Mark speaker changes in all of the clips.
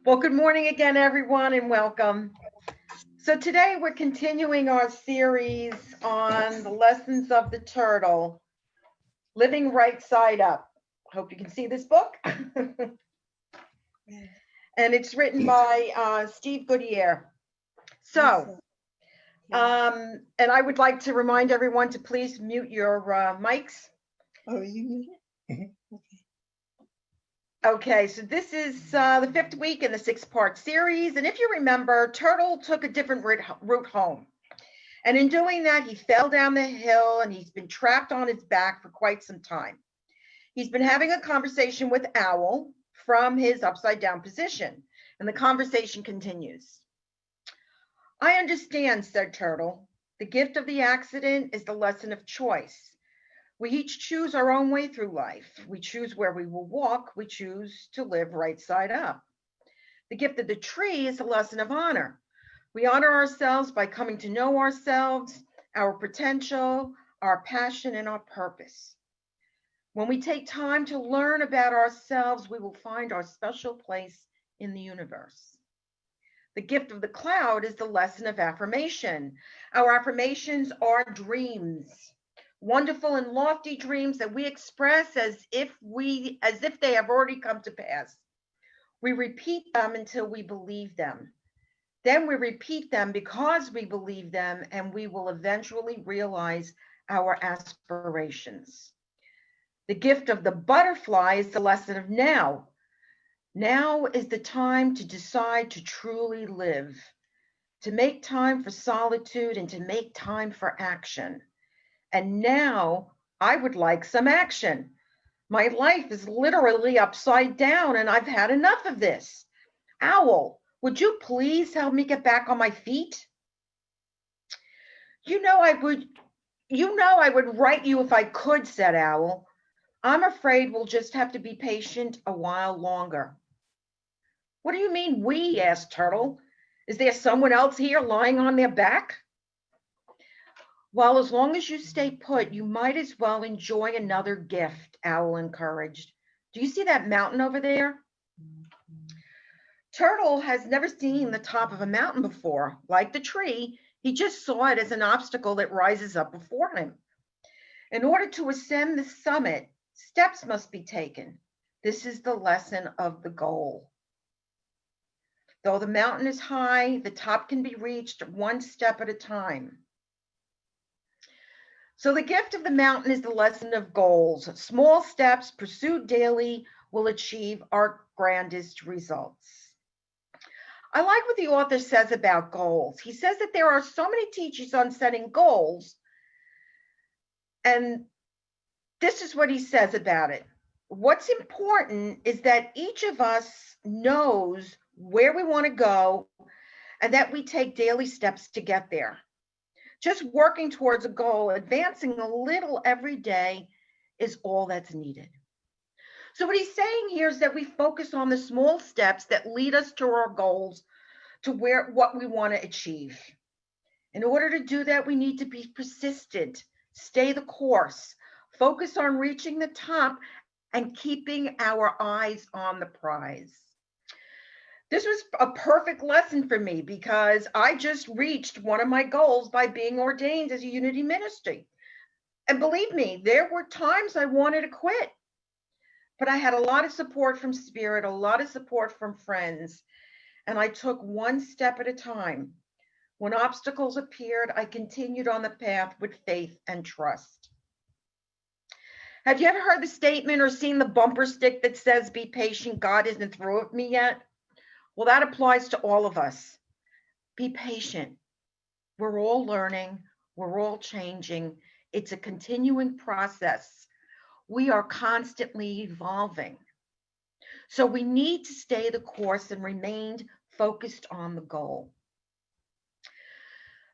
Speaker 1: Well, good morning again, everyone, and welcome. So, today we're continuing our series on the lessons of the turtle, living right side up. Hope you can see this book. And it's written by Steve Goodyear. So, and I would like to remind everyone to please mute your mics.
Speaker 2: Oh, you mute it? Okay.
Speaker 1: Okay, so this is the fifth week in the six-part series. And if you remember, Turtle took a different route home. And in doing that, he fell down the hill and he's been trapped on his back for quite some time. He's been having a conversation with Owl from his upside down position. And the conversation continues. I understand, said Turtle. The gift of the accident is the lesson of choice. We each choose our own way through life. We choose where we will walk. We choose to live right side up. The gift of the tree is a lesson of honor. We honor ourselves by coming to know ourselves, our potential, our passion, and our purpose. When we take time to learn about ourselves, we will find our special place in the universe. The gift of the cloud is the lesson of affirmation. Our affirmations are dreams, wonderful and lofty dreams that we express as if they have already come to pass. We repeat them until we believe them. Then we repeat them because we believe them, and we will eventually realize our aspirations. The gift of the butterfly is the lesson of now. Now is the time to decide to truly live, to make time for solitude and to make time for action. And now I would like some action. My life is literally upside down and I've had enough of this. Owl, would you please help me get back on my feet? You know I would write you if I could, said Owl. I'm afraid we'll just have to be patient a while longer. What do you mean we? Asked Turtle. Is there someone else here lying on their back? Well, as long as you stay put, you might as well enjoy another gift, Owl encouraged. Do you see that mountain over there? Turtle has never seen the top of a mountain before. Like the tree, he just saw it as an obstacle that rises up before him. In order to ascend the summit, steps must be taken. This is the lesson of the goal. Though the mountain is high, the top can be reached one step at a time. So the gift of the mountain is the lesson of goals. Small steps pursued daily will achieve our grandest results. I like what the author says about goals. He says that there are so many teachings on setting goals, and this is what he says about it. What's important is that each of us knows where we want to go and that we take daily steps to get there. Just working towards a goal, advancing a little every day is all that's needed. So what he's saying here is that we focus on the small steps that lead us to our goals, to what we want to achieve. In order to do that, we need to be persistent, stay the course, focus on reaching the top and keeping our eyes on the prize. This was a perfect lesson for me because I just reached one of my goals by being ordained as a unity ministry. And believe me, there were times I wanted to quit, but I had a lot of support from Spirit, a lot of support from friends, and I took one step at a time. When obstacles appeared, I continued on the path with faith and trust. Have you ever heard the statement or seen the bumper stick that says, "Be patient, God isn't through with me yet"? Well, that applies to all of us. Be patient. We're all learning. We're all changing. It's a continuing process. We are constantly evolving. So we need to stay the course and remain focused on the goal.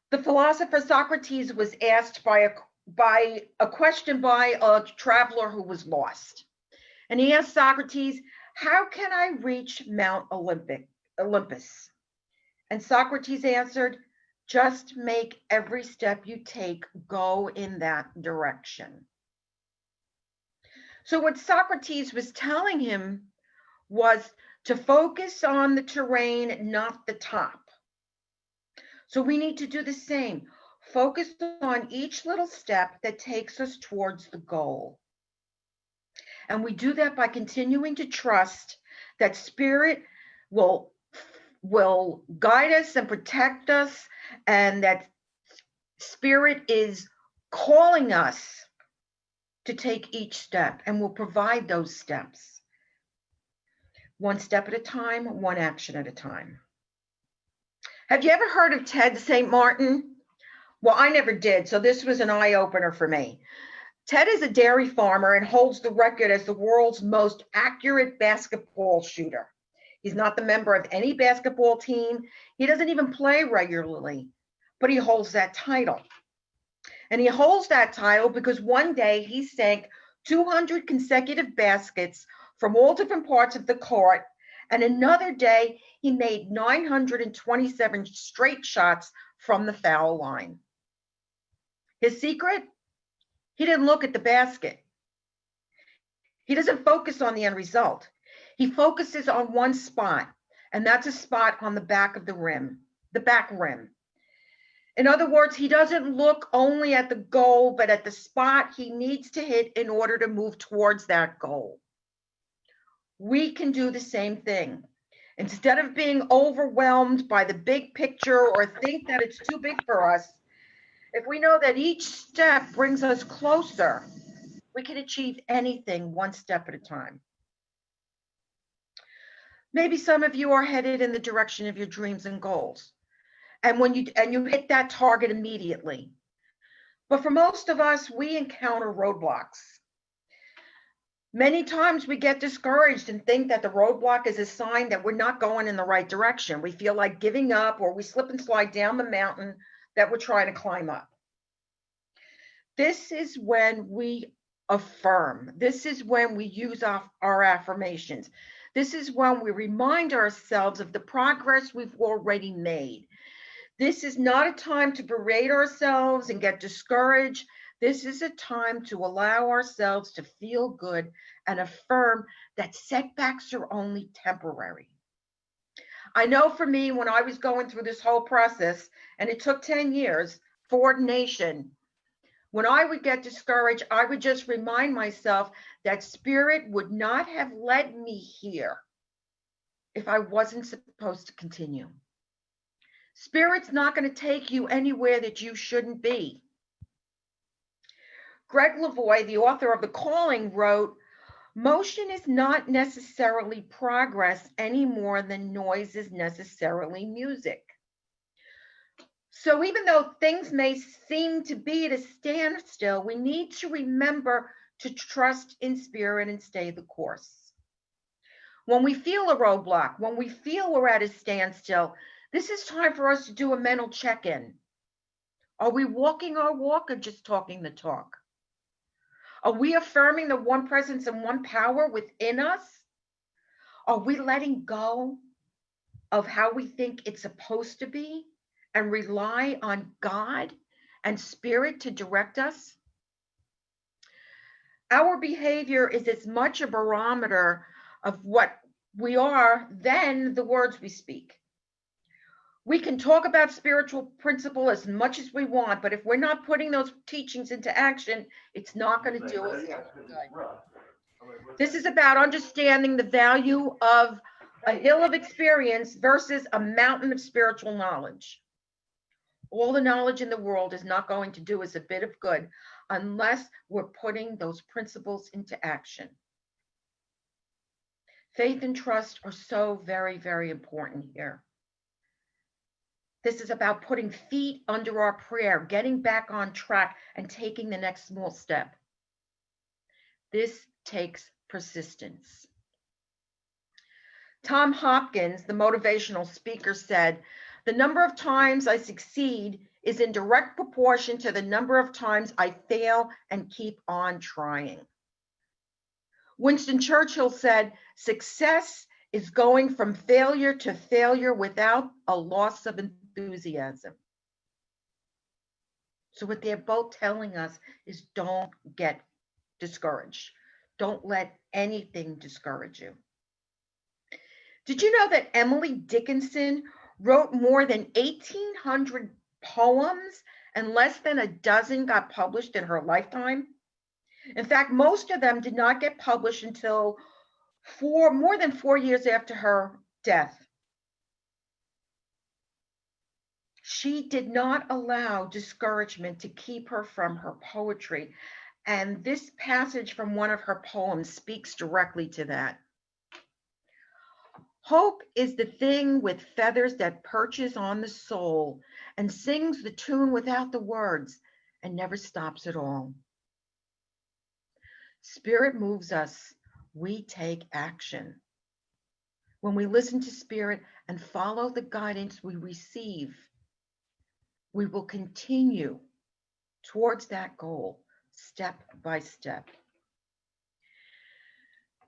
Speaker 1: The philosopher Socrates was asked by a question by a traveler who was lost. And he asked Socrates, "How can I reach Mount Olympus?" And Socrates answered, "Just make every step you take go in that direction." So what Socrates was telling him was to focus on the terrain, not the top. So we need to do the same. Focus on each little step that takes us towards the goal. And we do that by continuing to trust that Spirit will guide us and protect us, and that Spirit is calling us to take each step and will provide those steps. One step at a time, one action at a time. Have you ever heard of Ted St. Martin? Well, I never did, so this was an eye-opener for me. Ted is a dairy farmer and holds the record as the world's most accurate basketball shooter. He's not the member of any basketball team. He doesn't even play regularly, but he holds that title. And he holds that title because one day he sank 200 consecutive baskets from all different parts of the court, and another day he made 927 straight shots from the foul line. His secret? He didn't look at the basket. He doesn't focus on the end result. He focuses on one spot, and that's a spot on the back of the rim, the back rim. In other words, he doesn't look only at the goal, but at the spot he needs to hit in order to move towards that goal. We can do the same thing. Instead of being overwhelmed by the big picture or think that it's too big for us, if we know that each step brings us closer, we can achieve anything one step at a time. Maybe some of you are headed in the direction of your dreams and goals, and you hit that target immediately. But for most of us, we encounter roadblocks. Many times we get discouraged and think that the roadblock is a sign that we're not going in the right direction. We feel like giving up, or we slip and slide down the mountain that we're trying to climb up. This is when we affirm. This is when we use our affirmations. This is when we remind ourselves of the progress we've already made. This is not a time to berate ourselves and get discouraged. This is a time to allow ourselves to feel good and affirm that setbacks are only temporary. I know for me, when I was going through this whole process, and it took 10 years for ordination, when I would get discouraged, I would just remind myself that Spirit would not have led me here if I wasn't supposed to continue. Spirit's not going to take you anywhere that you shouldn't be. Greg Lavoie, the author of The Calling, wrote, "Motion is not necessarily progress any more than noise is necessarily music." So even though things may seem to be at a standstill, we need to remember to trust in Spirit and stay the course. When we feel a roadblock, when we feel we're at a standstill, this is time for us to do a mental check-in. Are we walking our walk or just talking the talk? Are we affirming the one presence and one power within us? Are we letting go of how we think it's supposed to be and rely on God and Spirit to direct us? Our behavior is as much a barometer of what we are than the words we speak. We can talk about spiritual principle as much as we want, but if we're not putting those teachings into action, it's not going to do us good. This is about understanding the value of a hill of experience versus a mountain of spiritual knowledge. All the knowledge in the world is not going to do us a bit of good unless we're putting those principles into action. Faith and trust are so very, very important here. This is about putting feet under our prayer, getting back on track, and taking the next small step. This takes persistence. Tom Hopkins, the motivational speaker, said, "The number of times I succeed is in direct proportion to the number of times I fail and keep on trying." Winston Churchill said, "Success is going from failure to failure without a loss of enthusiasm." So what they're both telling us is don't get discouraged. Don't let anything discourage you. Did you know that Emily Dickinson wrote more than 1,800 poems and less than a dozen got published in her lifetime? In fact, most of them did not get published until more than 4 years after her death. She did not allow discouragement to keep her from her poetry. And this passage from one of her poems speaks directly to that. Hope is the thing with feathers that perches on the soul and sings the tune without the words and never stops at all. Spirit moves us, we take action. When we listen to Spirit and follow the guidance we receive, we will continue towards that goal step by step.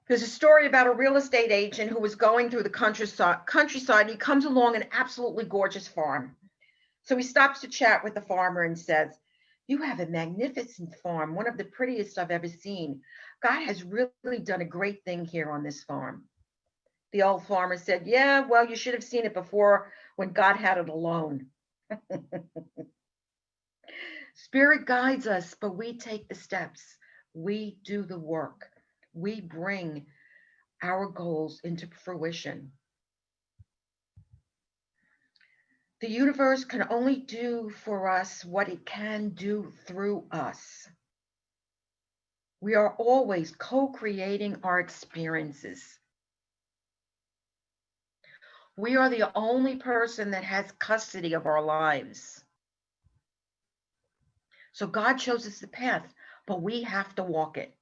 Speaker 1: There's a story about a real estate agent who was going through the countryside. And he comes along an absolutely gorgeous farm. So he stops to chat with the farmer and says, "You have a magnificent farm, one of the prettiest I've ever seen. God has really done a great thing here on this farm." The old farmer said, "Yeah, well, you should have seen it before when God had it alone." Spirit guides us, but we take the steps. We do the work. We bring our goals into fruition. The universe can only do for us what it can do through us. We are always co-creating our experiences. We are the only person that has custody of our lives. So God shows us the path, but we have to walk it.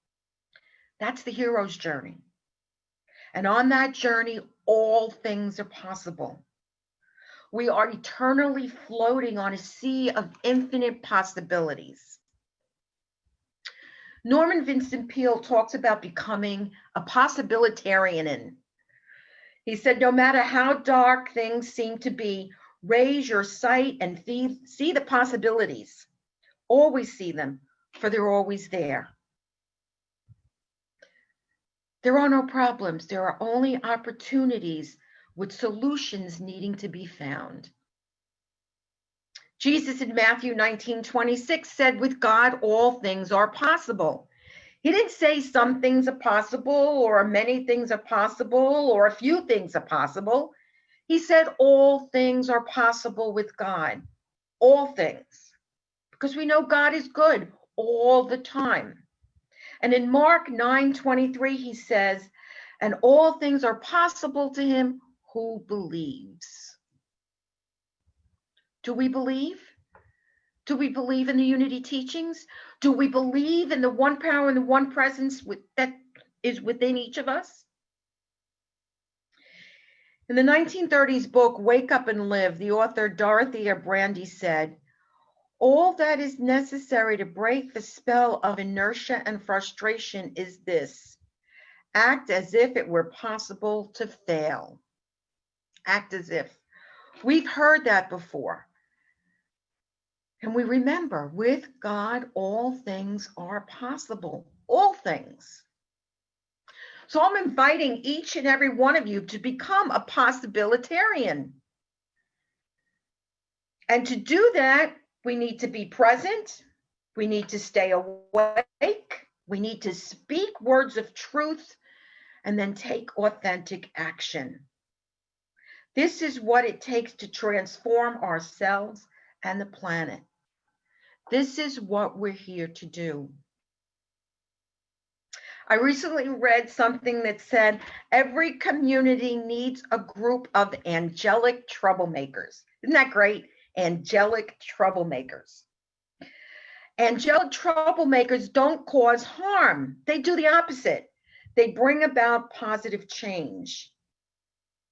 Speaker 1: That's the hero's journey. And on that journey, all things are possible. We are eternally floating on a sea of infinite possibilities. Norman Vincent Peale talks about becoming a possibilitarian. He said, no matter how dark things seem to be, raise your sight and see the possibilities. Always see them, for they're always there. There are no problems. There are only opportunities with solutions needing to be found. Jesus in Matthew 19:26 said, with God, all things are possible. He didn't say some things are possible or many things are possible or a few things are possible. He said all things are possible with God. All things. Because we know God is good all the time. And in Mark 9:23, he says, and all things are possible to him who believes. Do we believe? Do we believe in the unity teachings? Do we believe in the one power and the one presence that is within each of us? In the 1930s book, Wake Up and Live, the author Dorothea Brandy said, all that is necessary to break the spell of inertia and frustration is this: act as if it were possible to fail. Act as if. We've heard that before. And we remember, with God, all things are possible. All things. So I'm inviting each and every one of you to become a possibilitarian. And to do that, we need to be present. We need to stay awake. We need to speak words of truth and then take authentic action. This is what it takes to transform ourselves and the planet. This is what we're here to do. I recently read something that said every community needs a group of angelic troublemakers. Isn't that great? Angelic troublemakers. Angelic troublemakers don't cause harm. They do the opposite. They bring about positive change.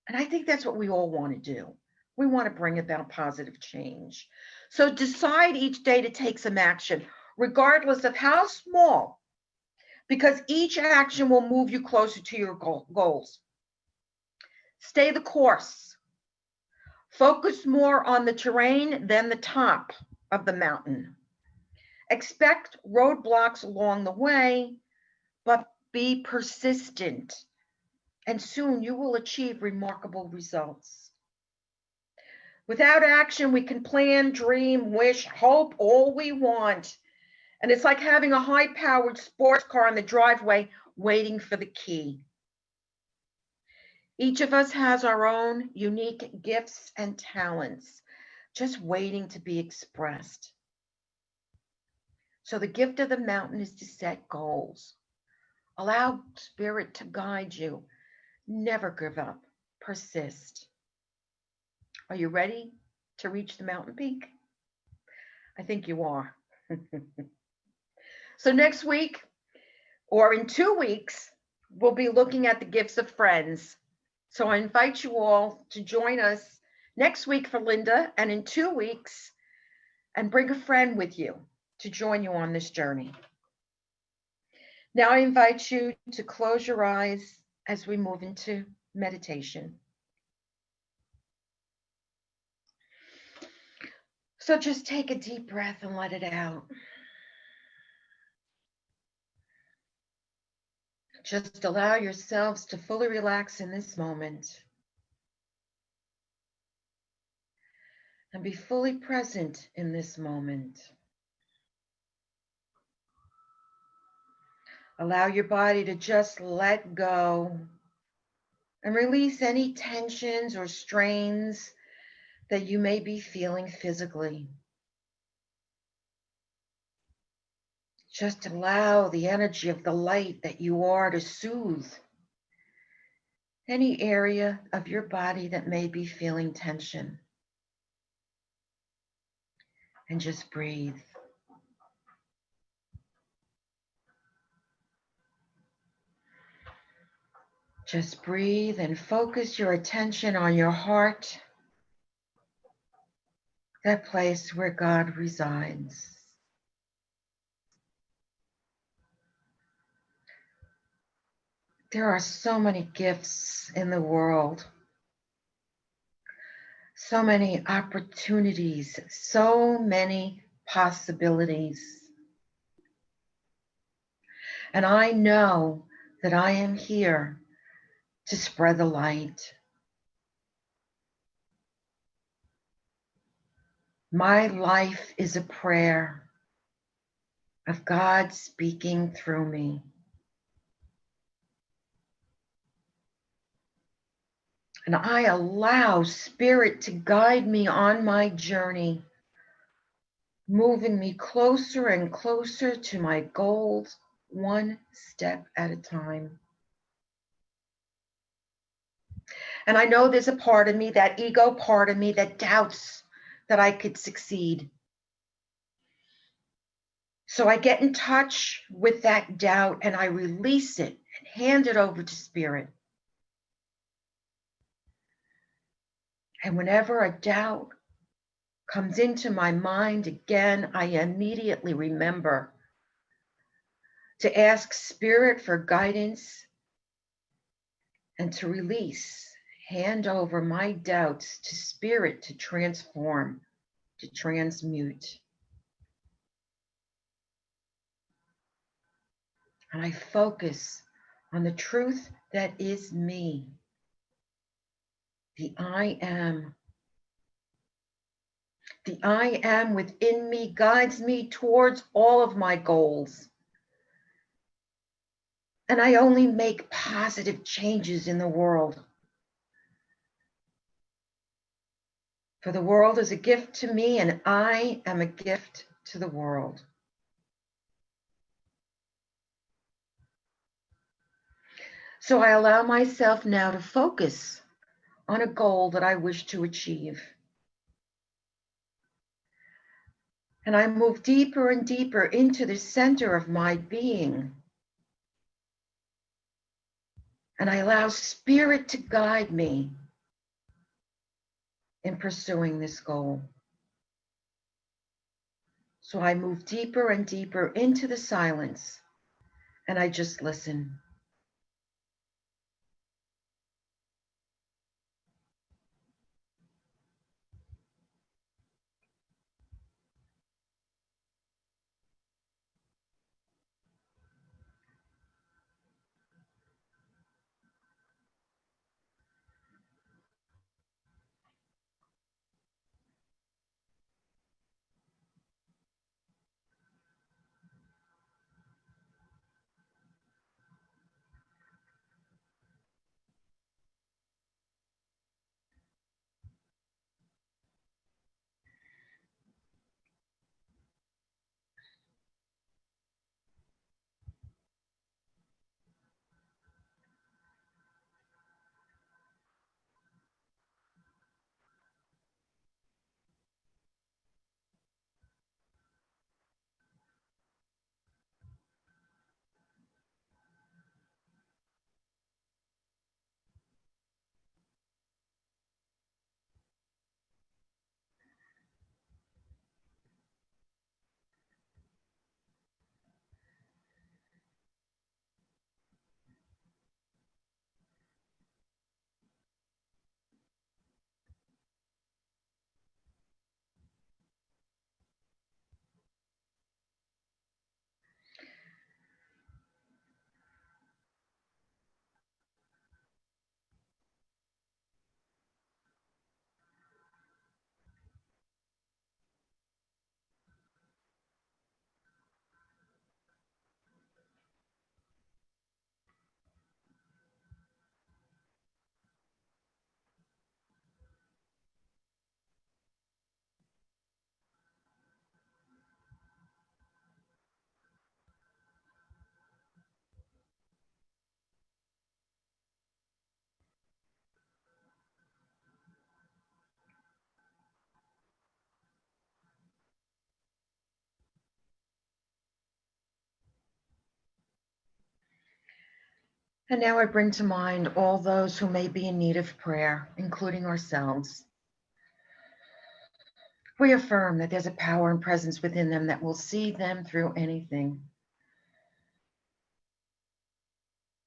Speaker 1: And I think that's what we all want to do. We want to bring about positive change. So decide each day to take some action, regardless of how small, because each action will move you closer to your goals. Stay the course. Focus more on the terrain than the top of the mountain. Expect roadblocks along the way, but be persistent. and soon you will achieve remarkable results. Without action, we can plan, dream, wish, hope all we want. And it's like having a high-powered sports car in the driveway waiting for the key. Each of us has our own unique gifts and talents, just waiting to be expressed. So the gift of the mountain is to set goals. Allow spirit to guide you. Never give up. Persist. Are you ready to reach the mountain peak? I think you are. So next week, or in 2 weeks, we'll be looking at the gifts of friends. So I invite you all to join us next week for Linda, and in 2 weeks, and bring a friend with you to join you on this journey. Now I invite you to close your eyes as we move into meditation. So just take a deep breath and let it out. Just allow yourselves to fully relax in this moment and be fully present in this moment. Allow your body to just let go and release any tensions or strains that you may be feeling physically. Just allow the energy of the light that you are to soothe any area of your body that may be feeling tension. And just breathe. Just breathe and focus your attention on your heart, that place where God resides. There are so many gifts in the world, so many opportunities, so many possibilities. And I know that I am here to spread the light. My life is a prayer of God speaking through me. And I allow Spirit to guide me on my journey, moving me closer and closer to my goals, one step at a time. And I know there's a part of me, that ego part of me, that doubts that I could succeed. So I get in touch with that doubt and I release it and hand it over to Spirit. And whenever a doubt comes into my mind again, I immediately remember to ask Spirit for guidance and to release, hand over my doubts to Spirit to transform, to transmute. And I focus on the truth that is me, the I am. The I am within me guides me towards all of my goals. And I only make positive changes in the world. For the world is a gift to me, and I am a gift to the world. So I allow myself now to focus on a goal that I wish to achieve. And I move deeper and deeper into the center of my being. And I allow Spirit to guide me in pursuing this goal. So I move deeper and deeper into the silence, and I just listen. And now I bring to mind all those who may be in need of prayer, including ourselves. We affirm that there's a power and presence within them that will see them through anything,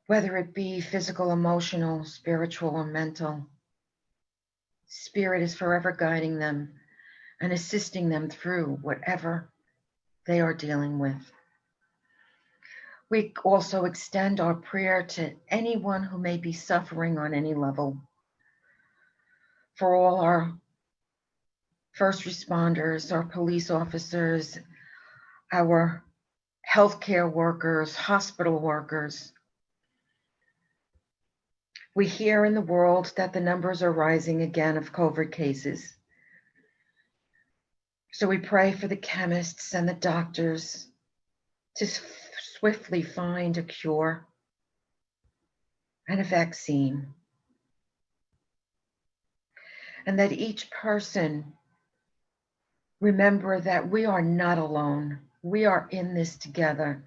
Speaker 1: whether it be physical, emotional, spiritual, or mental. Spirit is forever guiding them and assisting them through whatever they are dealing with. We also extend our prayer to anyone who may be suffering on any level, for all our first responders, our police officers, our healthcare workers, hospital workers. We hear in the world that the numbers are rising again of COVID cases. So we pray for the chemists and the doctors to swiftly find a cure and a vaccine. And that each person remember that we are not alone. We are in this together,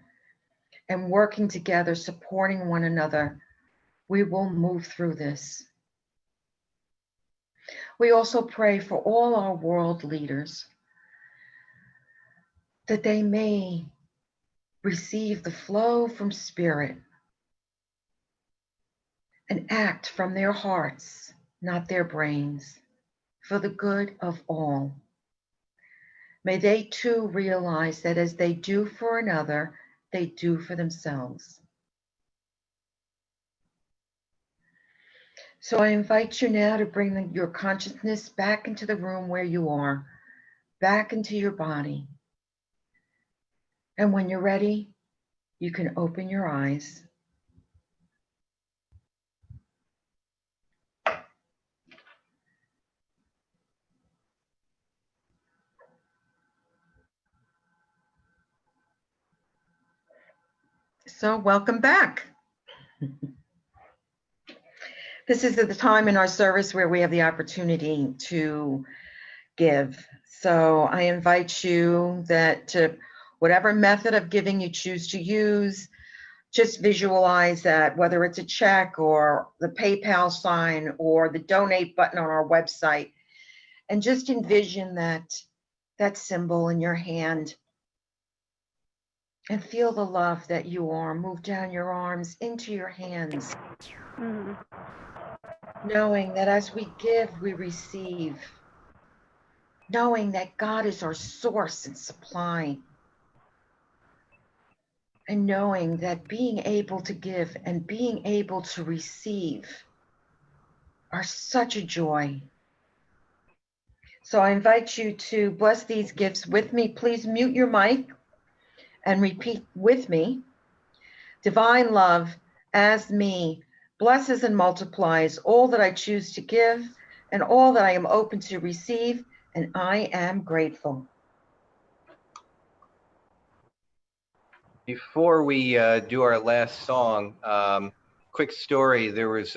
Speaker 1: and working together, supporting one another, we will move through this. We also pray for all our world leaders that they may receive the flow from spirit and act from their hearts, not their brains, for the good of all. May they too realize that as they do for another, they do for themselves. So I invite you now to bring your consciousness back into the room where you are, back into your body. And when you're ready, you can open your eyes. So welcome back. This is at the time in our service where we have the opportunity to give. So I invite you that to whatever method of giving you choose to use, just visualize that, whether it's a check or the PayPal sign or the donate button on our website, and just envision that symbol in your hand and feel the love that you are. Move down your arms into your hands, knowing that as we give, we receive, knowing that God is our source and supply, and knowing that being able to give and being able to receive are such a joy. So I invite you to bless these gifts with me. Please mute your mic and repeat with me. Divine love as me blesses and multiplies all that I choose to give and all that I am open to receive, and I am grateful.
Speaker 3: Before we do our last song, quick story. There was